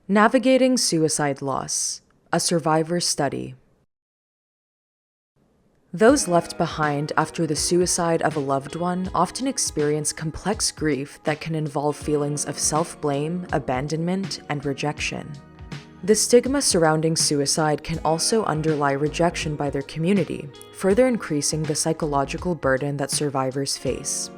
Navigating Suicide Loss, a Survivor's Study. Those left behind after the suicide of a loved one often experience complex grief that can involve feelings of self-blame, abandonment, and rejection. The stigma surrounding suicide can also underlie rejection by their community, further increasing the psychological burden that survivors face.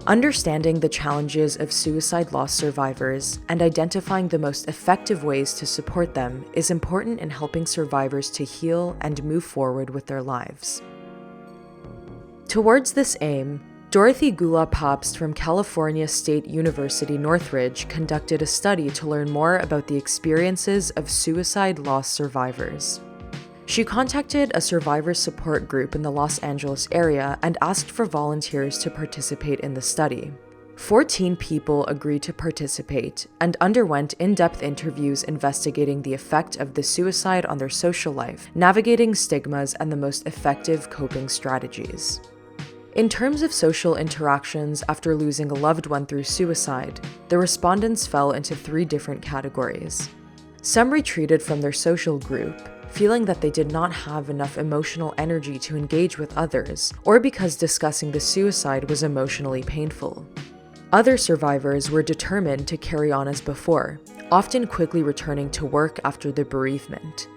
Understanding the challenges of suicide loss survivors and identifying the most effective ways to support them is important in helping survivors to heal and move forward with their lives. Towards this aim, Dorothy Goulah from California State University Northridge conducted a study to learn more about the experiences of suicide loss survivors. She contacted a survivor support group in the Los Angeles area and asked for volunteers to participate in the study. 14 people agreed to participate and underwent in-depth interviews investigating the effect of the suicide on their social life, navigating stigmas, and the most effective coping strategies. In terms of social interactions after losing a loved one through suicide, the respondents fell into 3 different categories. Some retreated from their social group, feeling that they did not have enough emotional energy to engage with others, or because discussing the suicide was emotionally painful. Other survivors were determined to carry on as before, often quickly returning to work after the bereavement.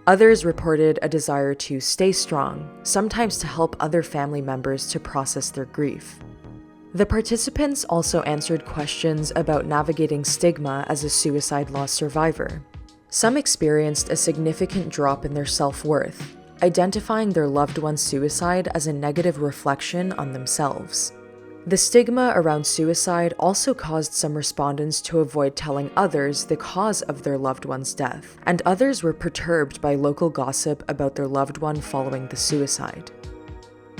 Others reported a desire to stay strong, sometimes to help other family members to process their grief. The participants also answered questions about navigating stigma as a suicide loss survivor. Some experienced a significant drop in their self-worth, identifying their loved one's suicide as a negative reflection on themselves. The stigma around suicide also caused some respondents to avoid telling others the cause of their loved one's death, and others were perturbed by local gossip about their loved one following the suicide.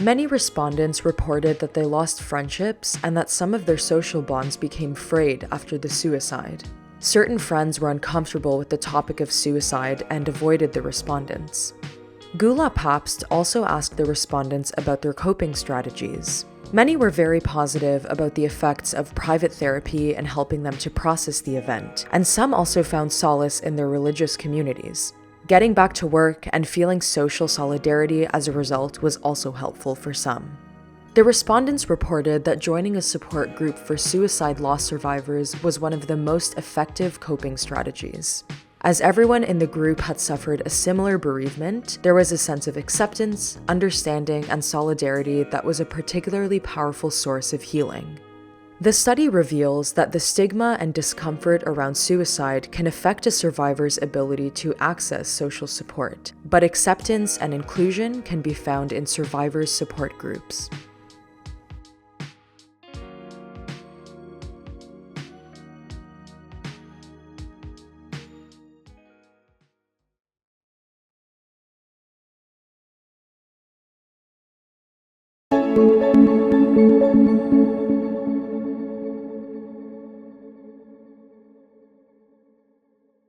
Many respondents reported that they lost friendships and that some of their social bonds became frayed after the suicide. Certain friends were uncomfortable with the topic of suicide and avoided the respondents. Goulah also asked the respondents about their coping strategies. Many were very positive about the effects of private therapy and helping them to process the event, and some also found solace in their religious communities. Getting back to work and feeling social solidarity as a result was also helpful for some. The respondents reported that joining a support group for suicide loss survivors was one of the most effective coping strategies. As everyone in the group had suffered a similar bereavement, there was a sense of acceptance, understanding, and solidarity that was a particularly powerful source of healing. The study reveals that the stigma and discomfort around suicide can affect a survivor's ability to access social support, but acceptance and inclusion can be found in survivors' support groups.